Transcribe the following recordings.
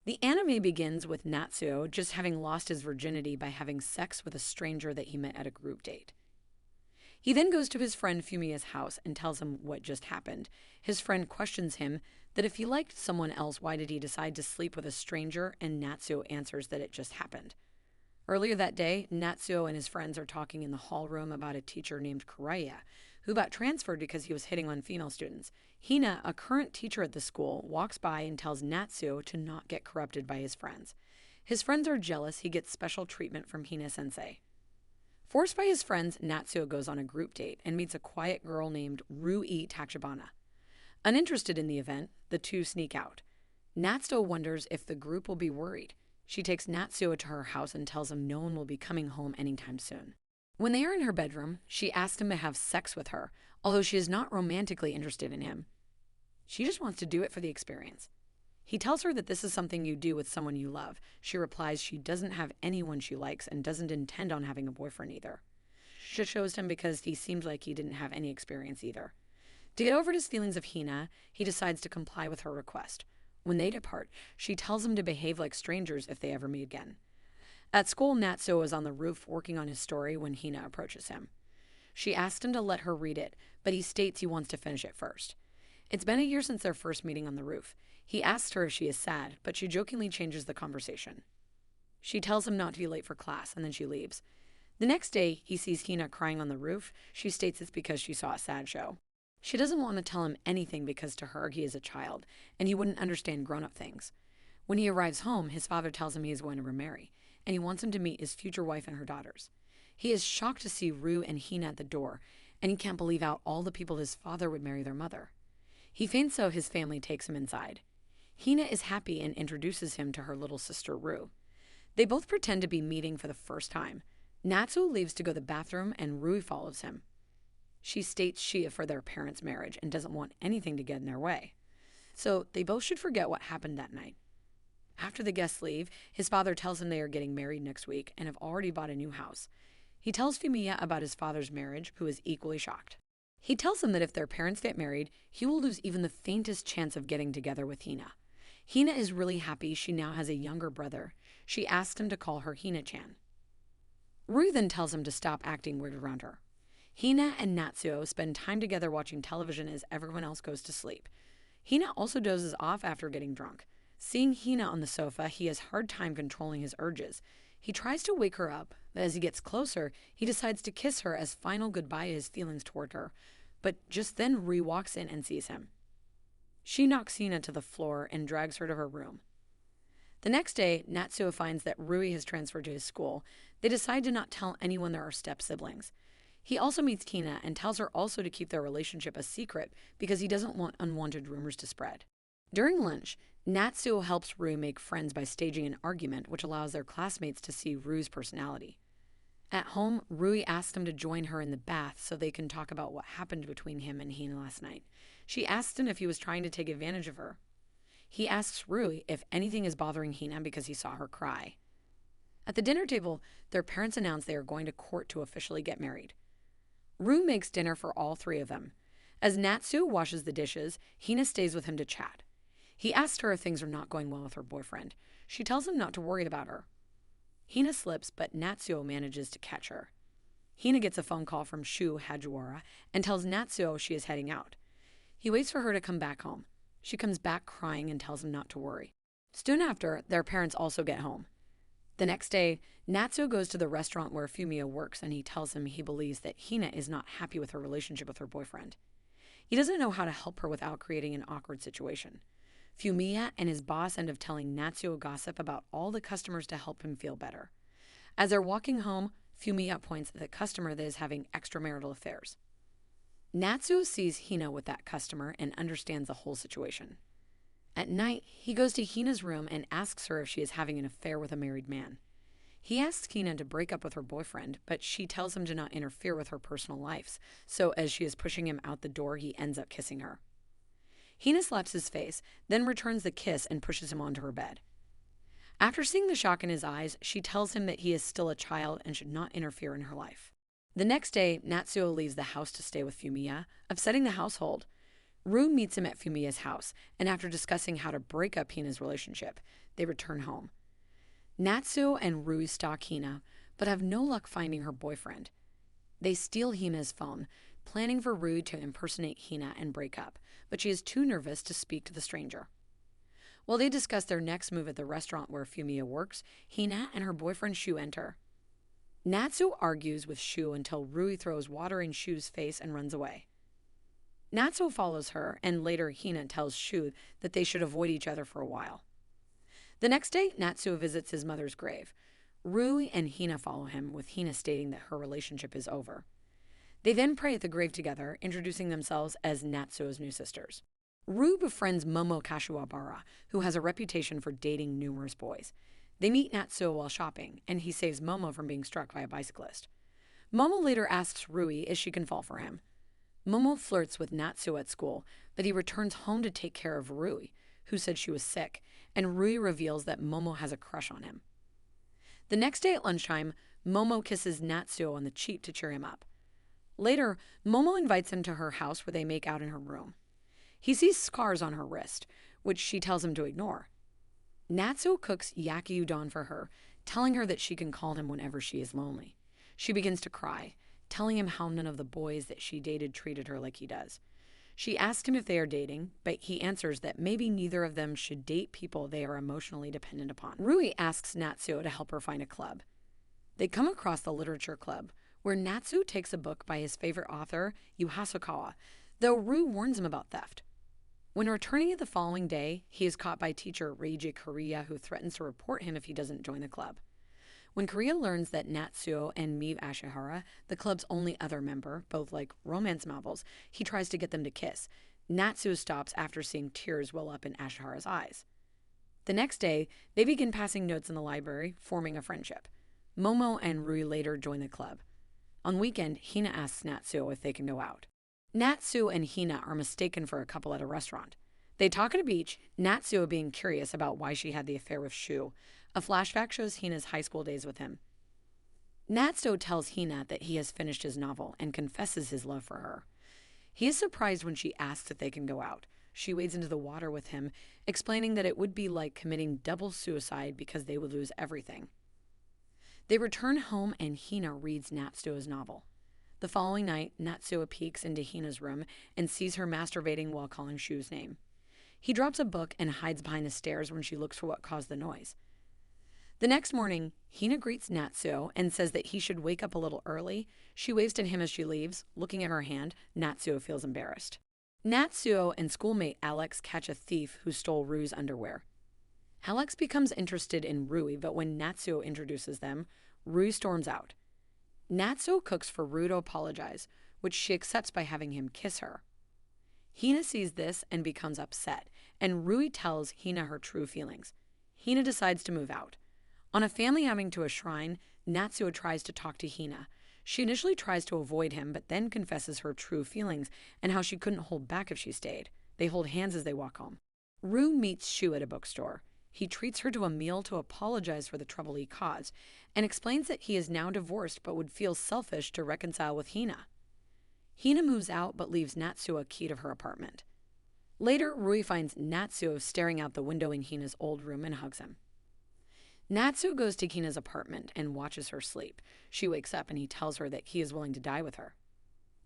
The anime begins with Natsuo just having lost his virginity by having sex with a stranger that he met at a group date. He then goes to his friend Fumiya's house and tells him what just happened. His friend questions him that if he liked someone else, why did he decide to sleep with a stranger? And Natsuo answers that it just happened. Earlier that day, Natsuo and his friends are talking in the hall room about a teacher named Kuraya, who got transferred because he was hitting on female students. Hina, a current teacher at the school, walks by and tells Natsuo to not get corrupted by his friends. His friends are jealous he gets special treatment from Hina sensei. Forced by his friends, Natsuo goes on a group date and meets a quiet girl named Rui Tachibana. Uninterested in the event, the two sneak out. Natsuo wonders if the group will be worried. She takes Natsuo to her house and tells him no one will be coming home anytime soon. When they are in her bedroom, she asks him to have sex with her, although she is not romantically interested in him. She just wants to do it for the experience. He tells her that this is something you do with someone you love. She replies she doesn't have anyone she likes and doesn't intend on having a boyfriend either. She shows him because he seemed like he didn't have any experience either. To get over his feelings of Hina, he decides to comply with her request. When they depart, she tells him to behave like strangers if they ever meet again. At school, Natsuo is on the roof working on his story when Hina approaches him. She asks him to let her read it, but he states he wants to finish it first. It's been a year since their first meeting on the roof. He asks her if she is sad, but she jokingly changes the conversation. She tells him not to be late for class, and then she leaves. The next day, he sees Hina crying on the roof. She states it's because she saw a sad show. She doesn't want to tell him anything because to her he is a child, and he wouldn't understand grown-up things. When he arrives home, his father tells him he is going to remarry, and he wants him to meet his future wife and her daughters. He is shocked to see Rue and Hina at the door, and he can't believe out all the people his father would marry their mother. He faints so his family takes him inside. Hina is happy and introduces him to her little sister Rue. They both pretend to be meeting for the first time. Natsuo leaves to go to the bathroom and Rue follows him. She states she is for their parents' marriage and doesn't want anything to get in their way. So they both should forget what happened that night. After the guests leave, his father tells him they are getting married next week and have already bought a new house. He tells Fumiya about his father's marriage, who is equally shocked. He tells him that if their parents get married, he will lose even the faintest chance of getting together with Hina. Hina is really happy she now has a younger brother. She asks him to call her Hina-chan. Rue then tells him to stop acting weird around her. Hina and Natsuo spend time together watching television as everyone else goes to sleep. Hina also dozes off after getting drunk. Seeing Hina on the sofa, he has a hard time controlling his urges. He tries to wake her up, but as he gets closer, he decides to kiss her as final goodbye to his feelings toward her. But just then Rui walks in and sees him. She knocks Hina to the floor and drags her to her room. The next day, Natsuo finds that Rui has transferred to his school. They decide to not tell anyone there are step-siblings. He also meets Hina and tells her also to keep their relationship a secret because he doesn't want unwanted rumors to spread. During lunch, Natsuo helps Rui make friends by staging an argument which allows their classmates to see Rui's personality. At home, Rui asks him to join her in the bath so they can talk about what happened between him and Hina last night. She asks him if he was trying to take advantage of her. He asks Rui if anything is bothering Hina because he saw her cry. At the dinner table, their parents announce they are going to court to officially get married. Rue makes dinner for all three of them. As Natsuo washes the dishes, Hina stays with him to chat. He asks her if things are not going well with her boyfriend. She tells him not to worry about her. Hina slips, but Natsuo manages to catch her. Hina gets a phone call from Shu Hajiwara and tells Natsuo she is heading out. He waits for her to come back home. She comes back crying and tells him not to worry. Soon after, their parents also get home. The next day, Natsuo goes to the restaurant where Fumiya works and he tells him he believes that Hina is not happy with her relationship with her boyfriend. He doesn't know how to help her without creating an awkward situation. Fumiya and his boss end up telling Natsuo gossip about all the customers to help him feel better. As they're walking home, Fumiya points at the customer that is having extramarital affairs. Natsuo sees Hina with that customer and understands the whole situation. At night, he goes to Hina's room and asks her if she is having an affair with a married man. He asks Hina to break up with her boyfriend, but she tells him to not interfere with her personal lives, so as she is pushing him out the door, he ends up kissing her. Hina slaps his face, then returns the kiss and pushes him onto her bed. After seeing the shock in his eyes, she tells him that he is still a child and should not interfere in her life. The next day, Natsuo leaves the house to stay with Fumiya, upsetting the household. Rue meets him at Fumiya's house, and after discussing how to break up Hina's relationship, they return home. Natsuo and Rui stalk Hina, but have no luck finding her boyfriend. They steal Hina's phone, planning for Rui to impersonate Hina and break up, but she is too nervous to speak to the stranger. While they discuss their next move at the restaurant where Fumiya works, Hina and her boyfriend Shu enter. Natsuo argues with Shu until Rui throws water in Shu's face and runs away. Natsuo follows her, and later Hina tells Shu that they should avoid each other for a while. The next day, Natsuo visits his mother's grave. Rui and Hina follow him, with Hina stating that her relationship is over. They then pray at the grave together, introducing themselves as Natsuo's new sisters. Rui befriends Momo Kashiwabara, who has a reputation for dating numerous boys. They meet Natsuo while shopping, and he saves Momo from being struck by a bicyclist. Momo later asks Rui if she can fall for him. Momo flirts with Natsuo at school, but he returns home to take care of Rui, who said she was sick, and Rui reveals that Momo has a crush on him. The next day at lunchtime, Momo kisses Natsuo on the cheek to cheer him up. Later, Momo invites him to her house where they make out in her room. He sees scars on her wrist, which she tells him to ignore. Natsuo cooks yaki udon for her, telling her that she can call him whenever she is lonely. She begins to cry, telling him how none of the boys that she dated treated her like he does. She asks him if they are dating, but he answers that maybe neither of them should date people they are emotionally dependent upon. Rui asks Natsuo to help her find a club. They come across the literature club, where Natsuo takes a book by his favorite author, Yu Hasegawa, though Rui warns him about theft. When returning the following day, he is caught by teacher Reiji Kariya, who threatens to report him if he doesn't join the club. When Kariya learns that Natsuo and Mibe Ashihara, the club's only other member, both like romance novels, he tries to get them to kiss. Natsuo stops after seeing tears well up in Ashihara's eyes. The next day, they begin passing notes in the library, forming a friendship. Momo and Rui later join the club. On weekend, Hina asks Natsuo if they can go out. Natsuo and Hina are mistaken for a couple at a restaurant. They talk at a beach, Natsuo being curious about why she had the affair with Shu. A flashback shows Hina's high school days with him. Natsuo tells Hina that he has finished his novel and confesses his love for her. He is surprised when she asks if they can go out. She wades into the water with him, explaining that it would be like committing double suicide because they would lose everything. They return home and Hina reads Natsuo's novel. The following night, Natsuo peeks into Hina's room and sees her masturbating while calling Shu's name. He drops a book and hides behind the stairs when she looks for what caused the noise. The next morning, Hina greets Natsuo and says that he should wake up a little early. She waves to him as she leaves. Looking at her hand, Natsuo feels embarrassed. Natsuo and schoolmate Alex catch a thief who stole Rui's underwear. Alex becomes interested in Rui, but when Natsuo introduces them, Rui storms out. Natsuo cooks for Rui to apologize, which she accepts by having him kiss her. Hina sees this and becomes upset, and Rui tells Hina her true feelings. Hina decides to move out. On a family outing to a shrine, Natsuo tries to talk to Hina. She initially tries to avoid him, but then confesses her true feelings and how she couldn't hold back if she stayed. They hold hands as they walk home. Rui meets Shu at a bookstore. He treats her to a meal to apologize for the trouble he caused, and explains that he is now divorced but would feel selfish to reconcile with Hina. Hina moves out but leaves Natsuo a key to her apartment. Later, Rui finds Natsuo staring out the window in Hina's old room and hugs him. Natsuo goes to Hina's apartment and watches her sleep. She wakes up and he tells her that he is willing to die with her.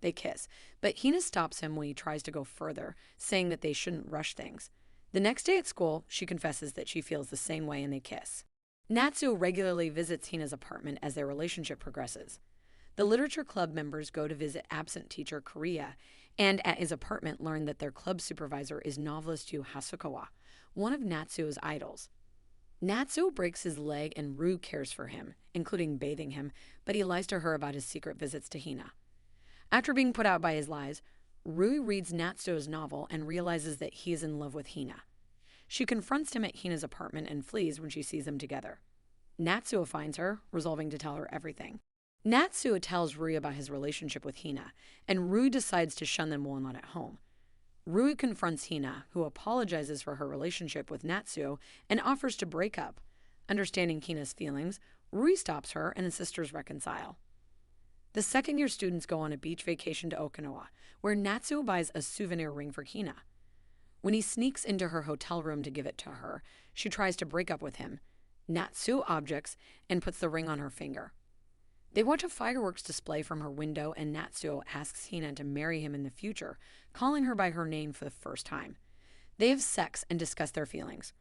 They kiss, but Hina stops him when he tries to go further, saying that they shouldn't rush things. The next day at school, she confesses that she feels the same way and they kiss. Natsuo regularly visits Hina's apartment as their relationship progresses. The literature club members go to visit absent teacher Kariya, and at his apartment learn that their club supervisor is novelist Yu Hasegawa, one of Natsuo's idols. Natsuo breaks his leg and Rui cares for him, including bathing him, but he lies to her about his secret visits to Hina. After being put out by his lies, Rui reads Natsuo's novel and realizes that he is in love with Hina. She confronts him at Hina's apartment and flees when she sees them together. Natsuo finds her, resolving to tell her everything. Natsuo tells Rui about his relationship with Hina, and Rui decides to shun them while not at home. Rui confronts Hina, who apologizes for her relationship with Natsuo and offers to break up. Understanding Hina's feelings, Rui stops her and the sisters reconcile. The second-year students go on a beach vacation to Okinawa, where Natsuo buys a souvenir ring for Hina. When he sneaks into her hotel room to give it to her, she tries to break up with him. Natsuo objects and puts the ring on her finger. They watch a fireworks display from her window, and Natsuo asks Hina to marry him in the future, calling her by her name for the first time. They have sex and discuss their feelings.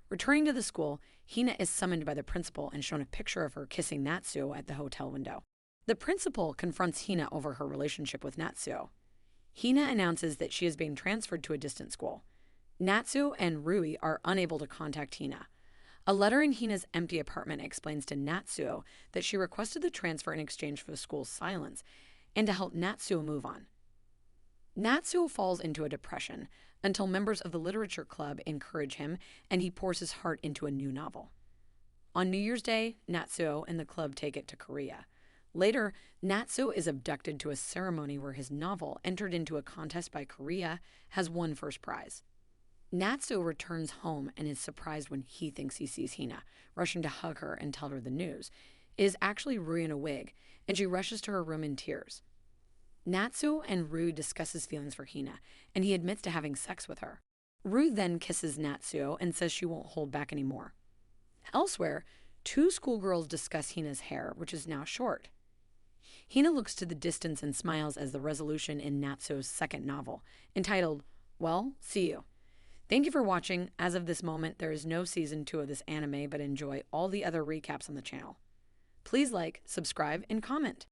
Returning to the school, Hina is summoned by the principal and shown a picture of her kissing Natsuo at the hotel window. The principal confronts Hina over her relationship with Natsuo. Hina announces that she is being transferred to a distant school. Natsuo and Rui are unable to contact Hina. A letter in Hina's empty apartment explains to Natsuo that she requested the transfer in exchange for the school's silence and to help Natsuo move on. Natsuo falls into a depression until members of the literature club encourage him, and he pours his heart into a new novel. On New Year's Day, Natsuo and the club take it to Korea. Later, Natsuo is abducted to a ceremony where his novel, entered into a contest by Korea, has won first prize. Natsuo returns home and is surprised when he thinks he sees Hina, rushing to hug her and tell her the news. It is actually Rui in a wig, and she rushes to her room in tears. Natsuo and Rui discuss his feelings for Hina, and he admits to having sex with her. Rui then kisses Natsuo and says she won't hold back anymore. Elsewhere, two schoolgirls discuss Hina's hair, which is now short. Hina looks to the distance and smiles as the resolution in Natsuo's second novel, entitled, Well, See You. Thank you for watching. As of this moment, there is no season 2 of this anime, but enjoy all the other recaps on the channel. Please like, subscribe, and comment.